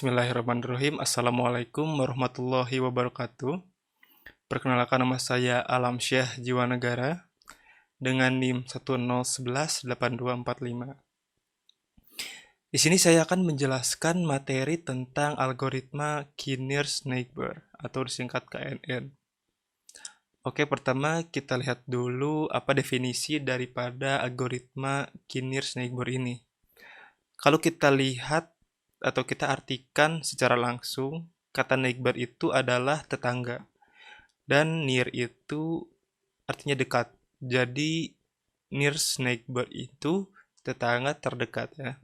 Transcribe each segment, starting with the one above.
Bismillahirrahmanirrahim. Assalamualaikum warahmatullahi wabarakatuh. Perkenalkan, nama saya Alam Syah Jiwanegara dengan NIM 101182445. Di sini saya akan menjelaskan materi tentang algoritma Kniers-Neighbor atau disingkat KNN. Oke, pertama kita lihat dulu apa definisi daripada algoritma Kniers-Neighbor ini. Kalau kita lihat atau kita artikan secara langsung, kata neighbor itu adalah tetangga. Dan near itu artinya dekat. Jadi nearest neighbor itu tetangga terdekat ya.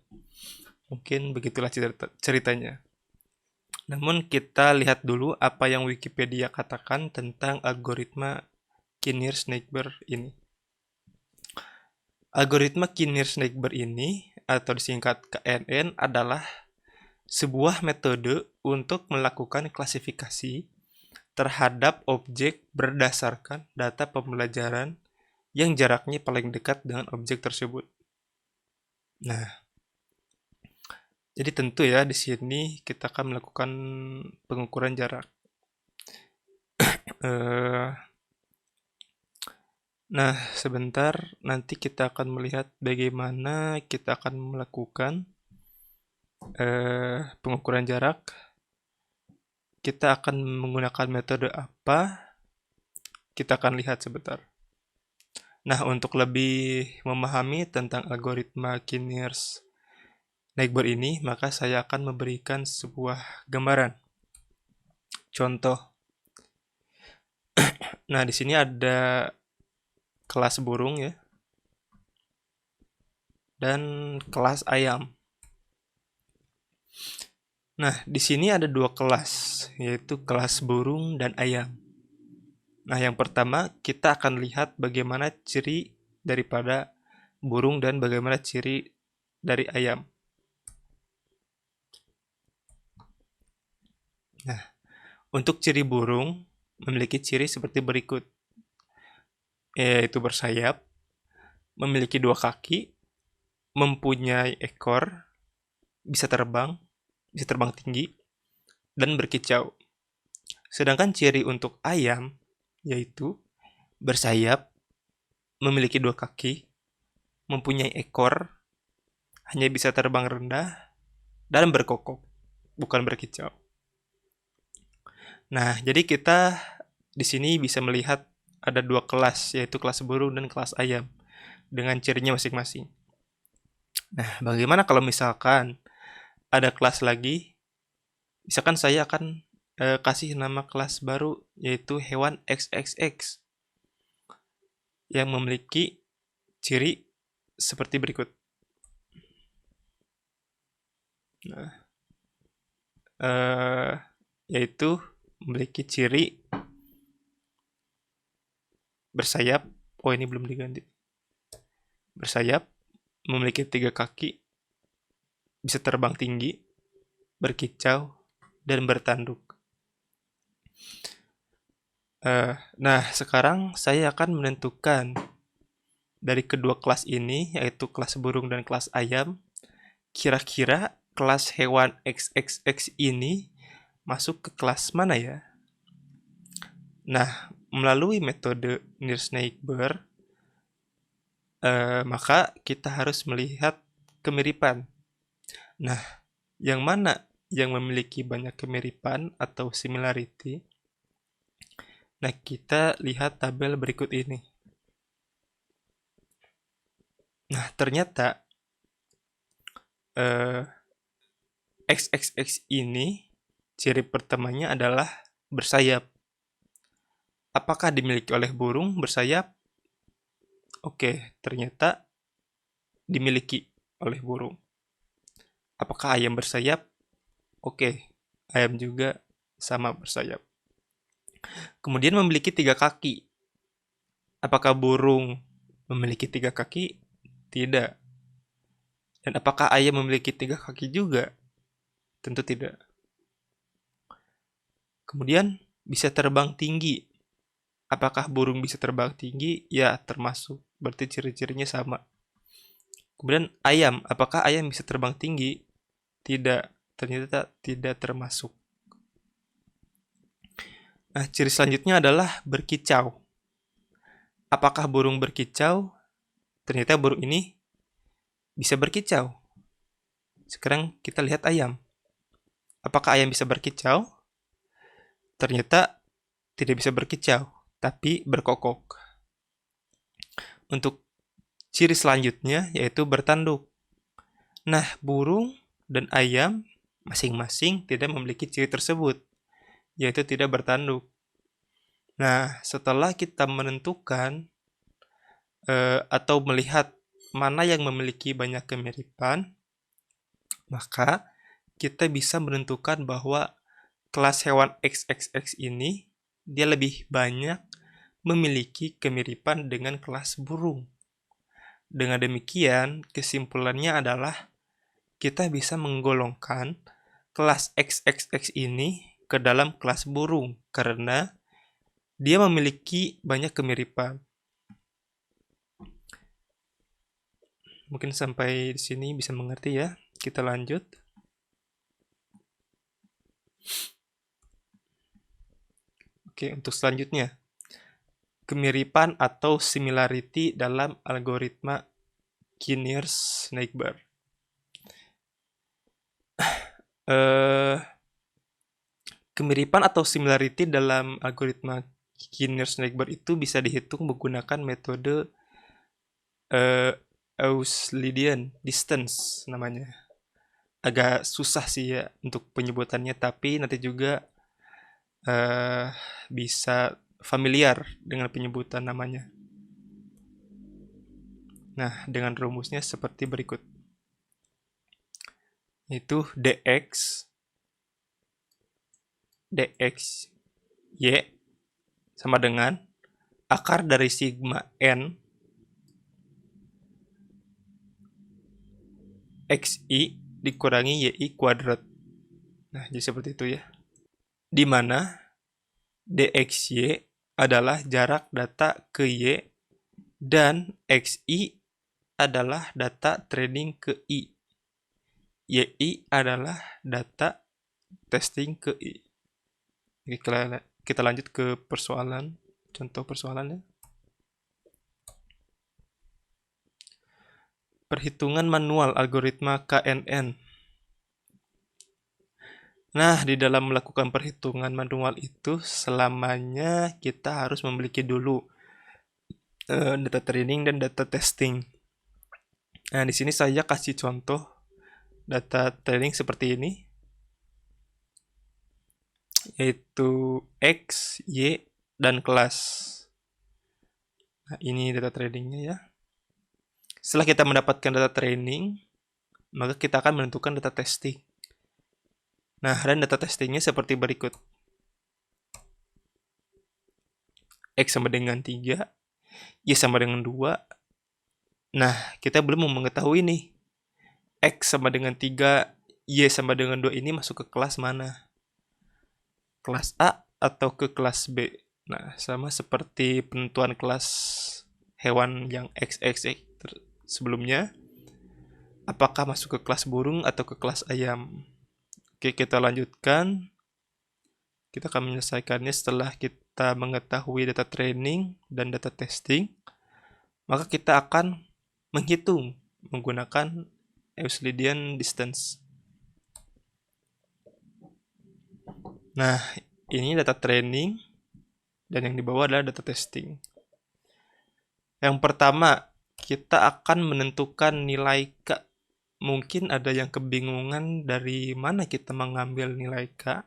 Mungkin begitulah ceritanya. Namun kita lihat dulu apa yang Wikipedia katakan tentang algoritma Kniers-Neighbor ini. Algoritma Kniers-Neighbor ini atau disingkat KNN adalah sebuah metode untuk melakukan klasifikasi terhadap objek berdasarkan data pembelajaran yang jaraknya paling dekat dengan objek tersebut. Nah, jadi tentu ya di sini kita akan melakukan pengukuran jarak. Nah, sebentar nanti kita akan melihat bagaimana kita akan melakukan pengukuran jarak. Kita akan menggunakan metode apa? Kita akan lihat sebentar. Nah, untuk lebih memahami tentang algoritma Kniers-Neighbor ini, maka saya akan memberikan sebuah gambaran. Contoh. Nah, di sini ada kelas burung ya. Dan kelas ayam. Nah, di sini ada dua kelas, yaitu kelas burung dan ayam. Nah, yang pertama kita akan lihat bagaimana ciri daripada burung dan bagaimana ciri dari ayam. Nah, untuk ciri burung memiliki ciri seperti berikut, yaitu bersayap, memiliki dua kaki, mempunyai ekor, bisa terbang tinggi, dan berkicau. Sedangkan ciri untuk ayam yaitu bersayap, memiliki dua kaki, mempunyai ekor, hanya bisa terbang rendah, dan berkokok, bukan berkicau. Nah, jadi kita di sini bisa melihat ada dua kelas, yaitu kelas burung dan kelas ayam, dengan cirinya masing-masing. Nah, bagaimana kalau misalkan ada kelas lagi? Misalkan saya akan kasih nama kelas baru, yaitu hewan XXX, yang memiliki ciri seperti berikut. Nah, yaitu memiliki ciri bersayap. Oh, ini belum diganti. Bersayap, memiliki 3 kaki, bisa terbang tinggi, berkicau, dan bertanduk. Nah, sekarang saya akan menentukan dari kedua kelas ini, yaitu kelas burung dan kelas ayam, kira-kira kelas hewan XXX ini masuk ke kelas mana ya? Nah, melalui metode Kniers-Neighbor, maka kita harus melihat kemiripan. Nah, yang mana yang memiliki banyak kemiripan atau similarity? Nah, kita lihat tabel berikut ini. Nah, ternyata XXX ini ciri pertamanya adalah bersayap. Apakah dimiliki oleh burung bersayap? Oke, ternyata dimiliki oleh burung. Apakah ayam bersayap? Oke, ayam juga sama bersayap. Kemudian memiliki 3 kaki. Apakah burung memiliki 3 kaki? Tidak. Dan apakah ayam memiliki 3 kaki juga? Tentu tidak. Kemudian bisa terbang tinggi. Apakah burung bisa terbang tinggi? Ya, termasuk. Berarti ciri-cirinya sama. Kemudian ayam. Apakah ayam bisa terbang tinggi? Tidak. ternyata tidak termasuk. Nah, ciri selanjutnya adalah berkicau. Apakah burung berkicau? Ternyata burung ini bisa berkicau. Sekarang kita lihat ayam. Apakah ayam bisa berkicau? Ternyata tidak bisa berkicau, tapi berkokok. Untuk ciri selanjutnya yaitu bertanduk. Nah, burung dan ayam masing-masing tidak memiliki ciri tersebut, yaitu tidak bertanduk. Nah, setelah kita menentukan atau melihat mana yang memiliki banyak kemiripan, maka kita bisa menentukan bahwa kelas hewan XXX ini dia lebih banyak memiliki kemiripan dengan kelas burung. Dengan demikian, kesimpulannya adalah kita bisa menggolongkan kelas XXX ini ke dalam kelas burung karena dia memiliki banyak kemiripan. Mungkin sampai di sini bisa mengerti ya. Kita lanjut. Oke, untuk selanjutnya. Kemiripan atau similarity dalam algoritma Kinnears-Neighbor. Kemiripan atau similarity dalam algoritma Kinnears-Neighbor itu bisa dihitung menggunakan metode Euclidean distance namanya. Agak susah sih ya untuk penyebutannya, tapi nanti juga bisa familiar dengan penyebutan namanya. Nah, dengan rumusnya seperti berikut. Itu dx y sama dengan akar dari sigma n xi dikurangi yi kuadrat. Nah, jadi seperti itu ya. Di mana dxy adalah jarak data ke y dan xi adalah data training ke i. yi adalah data testing ke i. Kita lanjut ke persoalan, contoh persoalannya. Perhitungan manual algoritma KNN. Nah, di dalam melakukan perhitungan manual itu selamanya kita harus memiliki dulu data training dan data testing. Nah, di sini saya kasih contoh data training seperti ini, yaitu X, Y, dan kelas. Nah, ini data trainingnya ya. Setelah kita mendapatkan data training, maka kita akan menentukan data testing. Nah, dan data testingnya seperti berikut. X sama dengan 3, Y sama dengan 2. Nah, kita belum mengetahui nih, X sama dengan 3, Y sama dengan 2 ini masuk ke kelas mana? Kelas A atau ke kelas B? Nah, sama seperti penentuan kelas hewan yang XXX sebelumnya. Apakah masuk ke kelas burung atau ke kelas ayam? Oke, kita lanjutkan. Kita akan menyelesaikannya setelah kita mengetahui data training dan data testing. Maka kita akan menghitung menggunakan Euclidean distance. Nah, ini data training dan yang di bawah adalah data testing. Yang pertama, kita akan menentukan nilai K. Mungkin ada yang kebingungan dari mana kita mengambil nilai K.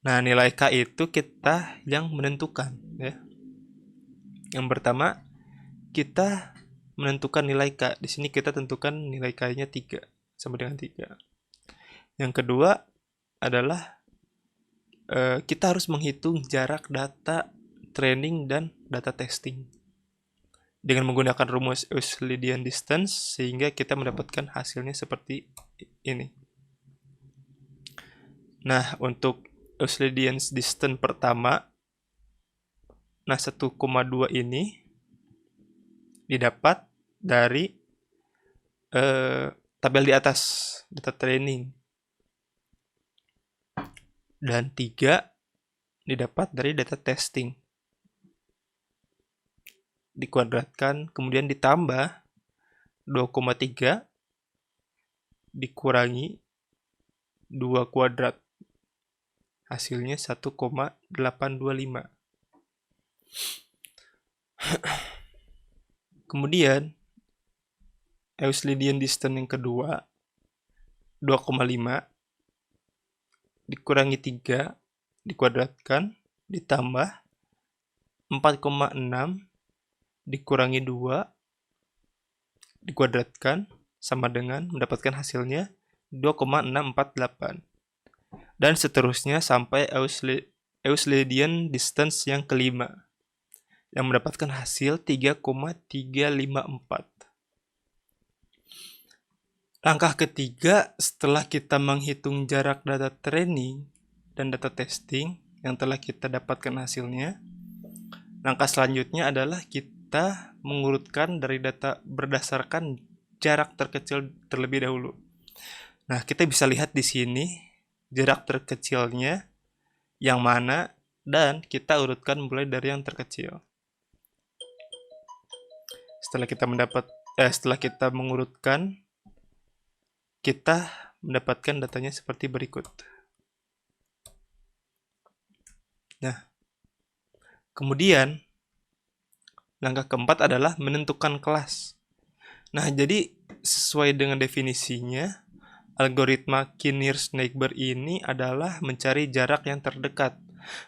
Nah, nilai K itu kita yang menentukan ya. Yang pertama, kita menentukan nilai K. Di sini kita tentukan nilai K-nya 3 sama dengan 3. Yang kedua adalah kita harus menghitung jarak data training dan data testing dengan menggunakan rumus Euclidean distance sehingga kita mendapatkan hasilnya seperti ini. Nah, untuk Euclidean distance pertama, nah 1,2 ini didapat dari tabel di atas data training. dan 3 didapat dari data testing. Dikuadratkan, kemudian ditambah 2,3 dikurangi 2 kuadrat. Hasilnya 1,825. Kemudian Euclidean distance yang kedua 2,5 dikurangi 3 dikuadratkan ditambah 4,6 dikurangi 2 dikuadratkan sama dengan mendapatkan hasilnya 2,648. Dan seterusnya sampai Euclidean distance yang kelima yang mendapatkan hasil 3,354. Langkah ketiga, setelah kita menghitung jarak data training dan data testing yang telah kita dapatkan hasilnya, langkah selanjutnya adalah kita mengurutkan dari data berdasarkan jarak terkecil terlebih dahulu. Nah, kita bisa lihat di sini jarak terkecilnya yang mana dan kita urutkan mulai dari yang terkecil. Setelah kita mengurutkan, kita mendapatkan datanya seperti berikut. Nah, kemudian langkah keempat adalah menentukan kelas. Nah, jadi sesuai dengan definisinya, algoritma Kinnear-Snaiberg ini adalah mencari jarak yang terdekat.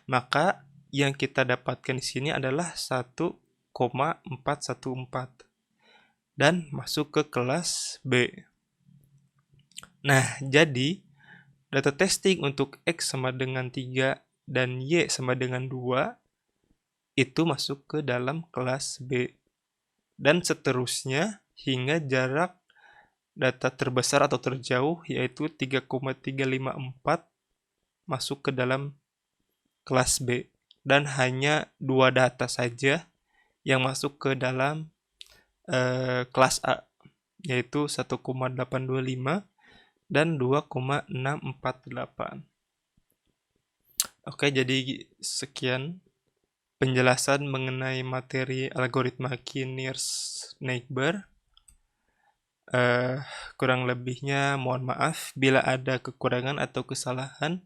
Maka yang kita dapatkan di sini adalah 1,414 dan masuk ke kelas B. Nah, jadi data testing untuk X sama dengan 3 dan Y sama dengan 2 itu masuk ke dalam kelas B. Dan seterusnya hingga jarak data terbesar atau terjauh yaitu 3,354 masuk ke dalam kelas B. Dan hanya 2 data saja yang masuk ke dalam kelas A, yaitu 1,825 dan 2,648. Oke, jadi sekian penjelasan mengenai materi algoritma Kinnear-Snaiberg. Kurang lebihnya mohon maaf bila ada kekurangan atau kesalahan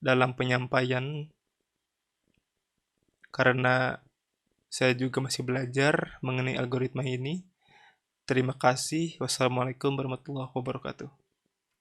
dalam penyampaian, karena saya juga masih belajar mengenai algoritma ini. Terima kasih. Wassalamualaikum warahmatullahi wabarakatuh.